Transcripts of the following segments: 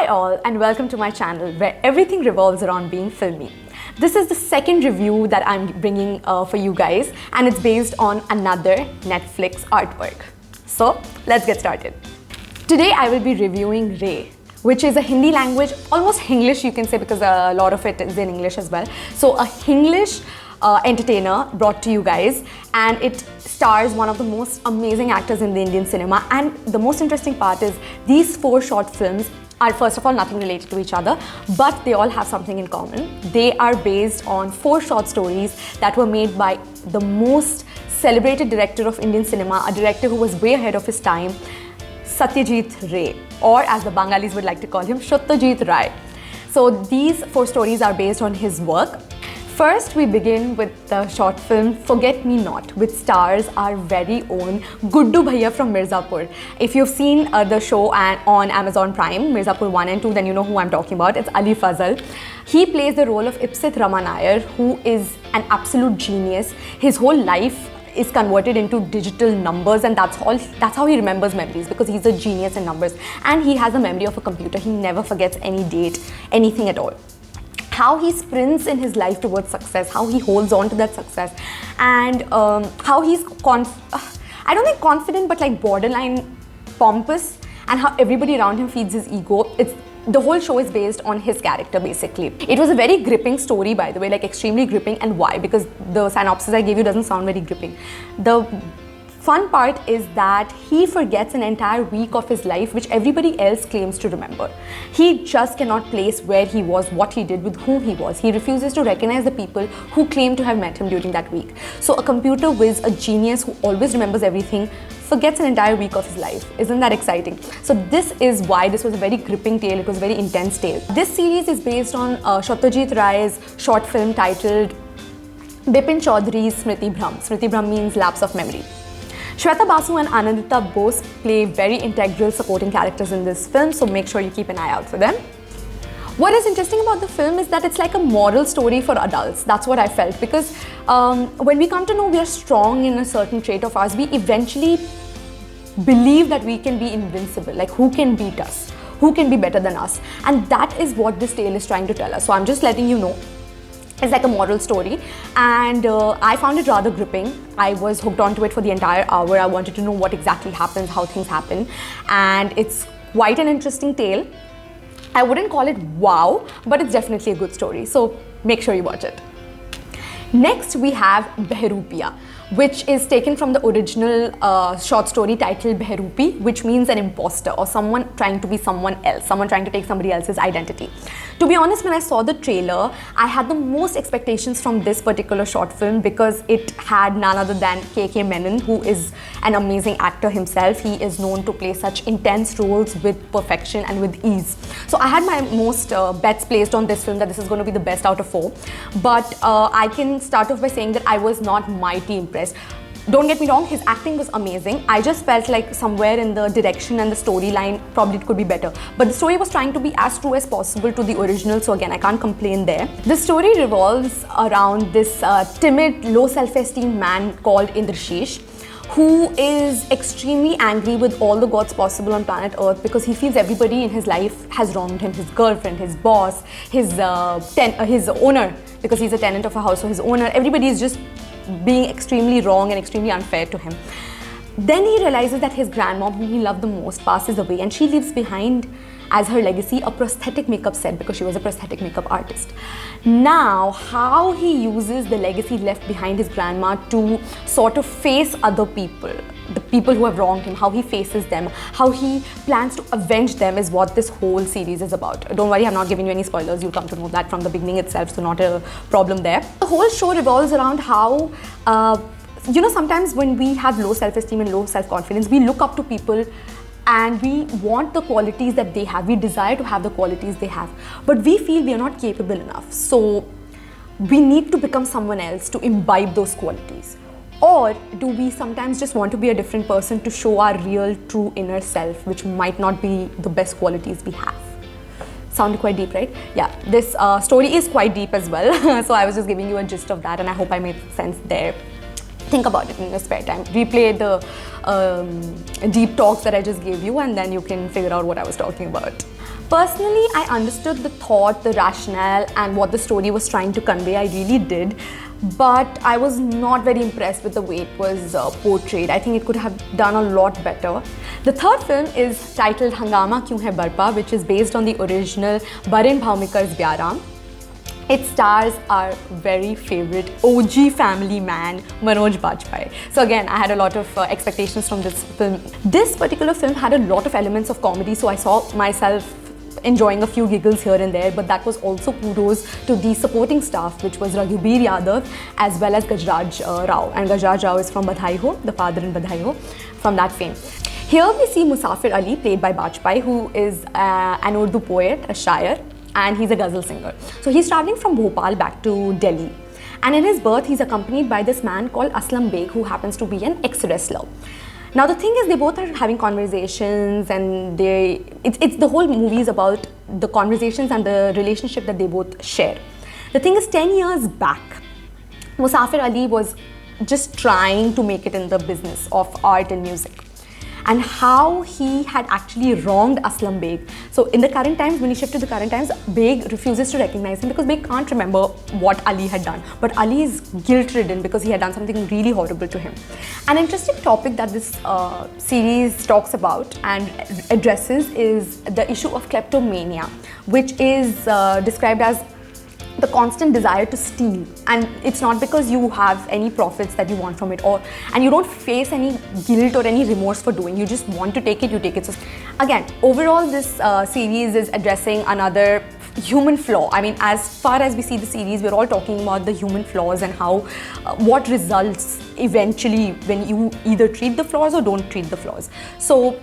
Hi all and welcome to my channel where everything revolves around being filmy. This is the second review that I'm bringing for you guys, and it's based on another Netflix artwork. So let's get started. Today I will be reviewing Ray, which is a Hindi language, almost Hinglish you can say, because a lot of it is in English as well. So a Hinglish entertainer brought to you guys, and it stars one of the most amazing actors in the Indian cinema. And the most interesting part is these 4 short films are, first of all, nothing related to each other, but they all have something in common. They are based on 4 short stories that were made by the most celebrated director of Indian cinema, a director who was way ahead of his time, Satyajit Ray, or as the Bengalis would like to call him, Satyajit Ray. So these 4 stories are based on his work. First, we begin with the short film Forget Me Not, which stars our very own Guddu Bhaiya from Mirzapur. If you've seen the show on Amazon Prime, Mirzapur 1 and 2, then you know who I'm talking about. It's Ali Fazal. He plays the role of Ipsit Ramanayar, who is an absolute genius. His whole life is converted into digital numbers, and that's how he remembers memories, because he's a genius in numbers. And he has a memory of a computer. He never forgets any date, anything at all. How he sprints in his life towards success, how he holds on to that success, and how he's I don't think confident, but like borderline pompous, and how everybody around him feeds his ego. The whole show is based on his character, basically. It was a very gripping story, by the way, like extremely gripping. And why? Because the synopsis I gave you doesn't sound very gripping. The fun part is that he forgets an entire week of his life, which everybody else claims to remember. He just cannot place where he was, what he did, with whom he was. He refuses to recognize the people who claim to have met him during that week. So a computer whiz, a genius who always remembers everything, forgets an entire week of his life. Isn't that exciting? So this is why this was a very gripping tale. It was a very intense tale. This series is based on Satyajit Ray's short film titled Bipin Chaudhary's Smriti Bhram. Smriti Bhram means lapse of memory. Shweta Basu and Anandita Bose play very integral supporting characters in this film, so make sure you keep an eye out for them. What is interesting about the film is that it's like a moral story for adults. That's what I felt, because when we come to know we are strong in a certain trait of ours, we eventually believe that we can be invincible, like who can beat us, who can be better than us, and that is what this tale is trying to tell us. So I'm just letting you know. It's like a moral story, and I found it rather gripping. I was hooked onto it for the entire hour. I wanted to know what exactly happens, how things happen, and it's quite an interesting tale. I wouldn't call it wow, but it's definitely a good story, so make sure you watch it. Next, we have Bahrupiya, which is taken from the original short story titled Bahrupi, which means an imposter, or someone trying to be someone else, someone trying to take somebody else's identity. To be honest, when I saw the trailer, I had the most expectations from this particular short film, because it had none other than Kay Kay Menon, who is an amazing actor himself. He is known to play such intense roles with perfection and with ease. So I had my most bets placed on this film, that this is going to be the best out of 4. But I can start off by saying that I was not mighty impressed. Don't get me wrong, his acting was amazing. I just felt like somewhere in the direction and the storyline, probably it could be better. But the story was trying to be as true as possible to the original, so again, I can't complain there. The story revolves around this timid, low self-esteem man called Indrashish, who is extremely angry with all the gods possible on planet Earth, because he feels everybody in his life has wronged him. His girlfriend, his boss, his owner, because he's a tenant of a house, so his owner, everybody is just being extremely wrong and extremely unfair to him. Then he realizes that his grandmom, whom he loved the most, passes away, and she leaves behind as her legacy a prosthetic makeup set, because she was a prosthetic makeup artist. Now, how he uses the legacy left behind his grandma to sort of face other people, the people who have wronged him, how he faces them, how he plans to avenge them, is what this whole series is about. Don't worry, I'm not giving you any spoilers. You'll come to know that from the beginning itself, so not a problem there. The whole show revolves around how sometimes when we have low self-esteem and low self-confidence, we look up to people and we want the qualities that they have. We desire to have the qualities they have, but we feel we are not capable enough. So we need to become someone else to imbibe those qualities. Or do we sometimes just want to be a different person to show our real, true inner self, which might not be the best qualities we have? Sounded quite deep, right? Yeah, this story is quite deep as well. So I was just giving you a gist of that, and I hope I made sense there. Think about it in your spare time. Replay the deep talks that I just gave you, and then you can figure out what I was talking about. Personally, I understood the thought, the rationale, and what the story was trying to convey. I really did. But I was not very impressed with the way it was portrayed. I think it could have done a lot better. The third film is titled Hungama, Kyun Hai Barpa, which is based on the original Barin Bhaumikar's Byaram. It stars our very favorite OG family man, Manoj Bajpayee. So again, I had a lot of expectations from this film. This particular film had a lot of elements of comedy, so I saw myself enjoying a few giggles here and there, but that was also kudos to the supporting staff, which was Raghubir Yadav as well as Gajraj Rao. And Gajraj Rao is from Badhai Ho, the father in Badhai Ho, from that fame. Here we see Musafir Ali, played by Bajpayee, who is an Urdu poet, a shair, and he's a ghazal singer. So he's traveling from Bhopal back to Delhi. And in his berth, he's accompanied by this man called Aslam Beg, who happens to be an ex-wrestler. Now the thing is, they both are having conversations, and it's the whole movie is about the conversations and the relationship that they both share. The thing is, 10 years back, Musafir Ali was just trying to make it in the business of art and music, and how he had actually wronged Aslam Beg. So in the current times, when he shifted to the current times, Beg refuses to recognize him because Beg can't remember what Ali had done. But Ali is guilt-ridden because he had done something really horrible to him. An interesting topic that this series talks about and addresses is the issue of kleptomania, which is described as the constant desire to steal, and it's not because you have any profits that you want from it, and you don't face any guilt or any remorse for doing. You just want to take it, you take it. So again, overall, this series is addressing another human flaw. I mean, as far as we see the series, we're all talking about the human flaws and how what results eventually when you either treat the flaws or don't treat the flaws. So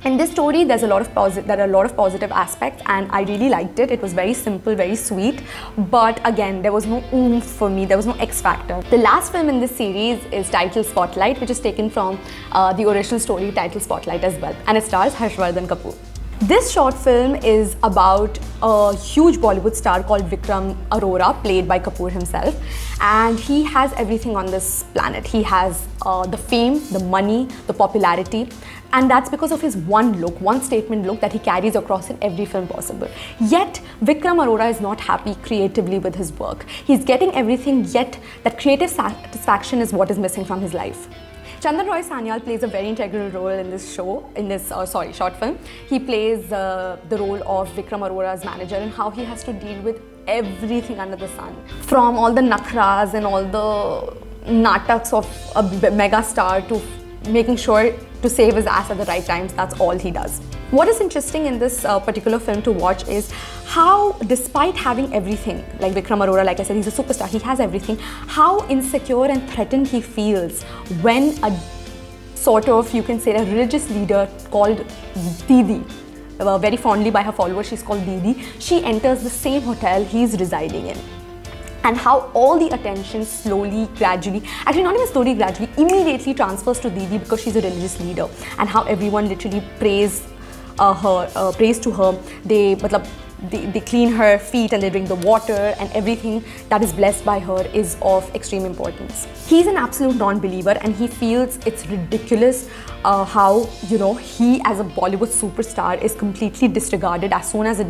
in this story, there are a lot of positive aspects, and I really liked it. It was very simple, very sweet, but again, there was no oomph for me. There was no X factor. The last film in this series is titled Spotlight, which is taken from the original story titled Spotlight as well, and it stars Harshvarrdhan Kapoor. This short film is about a huge Bollywood star called Vikram Arora, played by Kapoor himself, and he has everything on this planet. He has the fame, the money, the popularity, and that's because of his one look, one statement look that he carries across in every film possible. Yet, Vikram Arora is not happy creatively with his work. He's getting everything, yet that creative satisfaction is what is missing from his life. Chandan Roy Sanyal plays a very integral role in this short film. He plays the role of Vikram Arora's manager and how he has to deal with everything under the sun. From all the nakhras and all the nataks of a mega star to making sure to save his ass at the right times, that's all he does. What is interesting in this particular film to watch is how, despite having everything, like Vikram Arora, like I said, he's a superstar, he has everything, how insecure and threatened he feels when a sort of, you can say, a religious leader called Didi, very fondly by her followers, she's called Didi, she enters the same hotel he's residing in. And how all the attention slowly, gradually, actually not even slowly, gradually, immediately transfers to Didi because she's a religious leader, and how everyone literally prays to her. They clean her feet and they drink the water, and everything that is blessed by her is of extreme importance. He's an absolute non-believer, and he feels it's ridiculous how, you know, he as a Bollywood superstar is completely disregarded as soon as a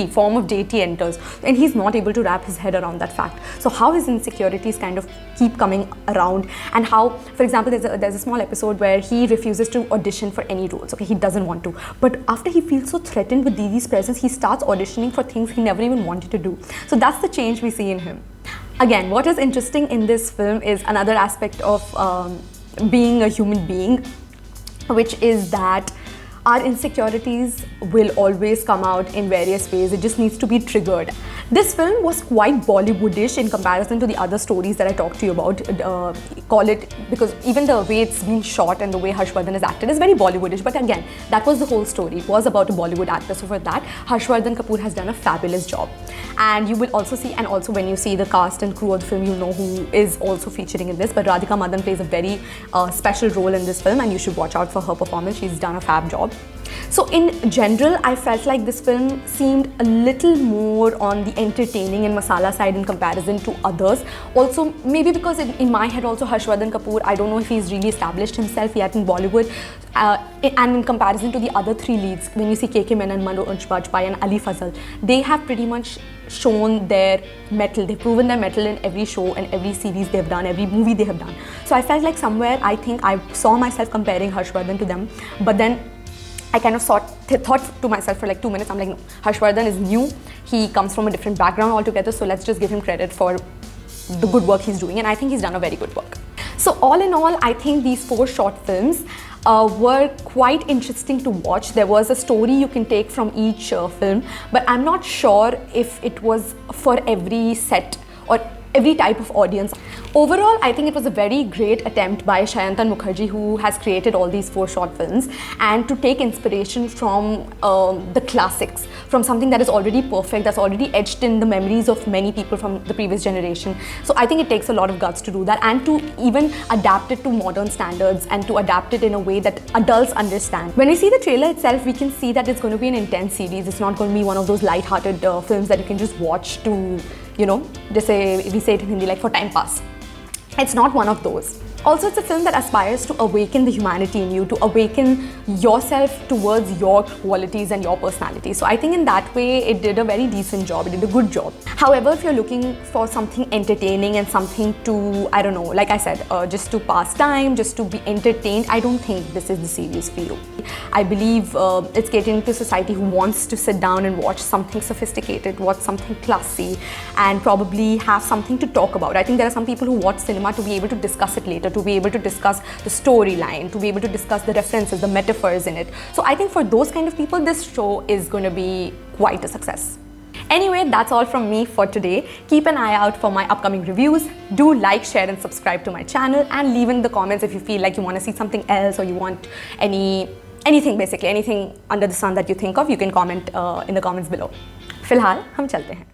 form of deity enters, and he's not able to wrap his head around that fact. So how his insecurities kind of keep coming around, and how, for example, there's a small episode where he refuses to audition for any roles. Okay, he doesn't want to, but after he feels so threatened with Didi's presence, he starts auditioning for things he never even wanted to do. So that's the change we see in him. Again, what is interesting in this film is another aspect of being a human being, which is that our insecurities will always come out in various ways. It just needs to be triggered. This film was quite Bollywoodish in comparison to the other stories that I talked to you about. Call it, because even the way it's been shot and the way Harshvarrdhan has acted is very Bollywoodish. But again, that was the whole story. It was about a Bollywood actor. So for that, Harshvarrdhan Kapoor has done a fabulous job. And you will also see, and also when you see the cast and crew of the film, you know who is also featuring in this. But Radhika Madan plays a very special role in this film, and you should watch out for her performance. She's done a fab job. So in general, I felt like this film seemed a little more on the very entertaining and masala side in comparison to others. Also, maybe because in my head also Harshvarrdhan Kapoor, I don't know if he's really established himself yet in Bollywood. And in comparison to the other three leads, when you see Kay Kay Menon, Manoj, Bajpayee and Ali Fazal, they have pretty much shown their mettle. They've proven their mettle in every show and every series they've done, every movie they have done. So I felt like somewhere I think I saw myself comparing Harshvarrdhan to them, but then I kind of thought to myself for like 2 minutes, I'm like, no, Harshvarrdhan is new, he comes from a different background altogether, so let's just give him credit for the good work he's doing, and I think he's done a very good work. So all in all, I think these 4 short films were quite interesting to watch. There was a story you can take from each film, but I'm not sure if it was for every set or every type of audience. Overall, I think it was a very great attempt by Sayantan Mukherjee, who has created all these 4 short films, and to take inspiration from the classics, from something that is already perfect, that's already etched in the memories of many people from the previous generation. So I think it takes a lot of guts to do that, and to even adapt it to modern standards and to adapt it in a way that adults understand. When we see the trailer itself, we can see that it's going to be an intense series. It's not going to be one of those light-hearted films that you can just watch to, you know, just say, we say it in Hindi, like for time pass. It's not one of those. Also, it's a film that aspires to awaken the humanity in you, to awaken yourself towards your qualities and your personality. So I think in that way, it did a very decent job, it did a good job. However, if you're looking for something entertaining and something to, I don't know, like I said, just to pass time, just to be entertained, I don't think this is the series for you. I believe it's catering to society who wants to sit down and watch something sophisticated, watch something classy, and probably have something to talk about. I think there are some people who watch cinema to be able to discuss it later, to be able to discuss the storyline, to be able to discuss the references, the metaphors in it. So I think for those kind of people, this show is going to be quite a success. Anyway, that's all from me for today. Keep an eye out for my upcoming reviews. Do like, share and subscribe to my channel, and leave in the comments if you feel like you want to see something else, or you want anything basically, anything under the sun that you think of, you can comment in the comments below. फिलहाल हम चलते हैं.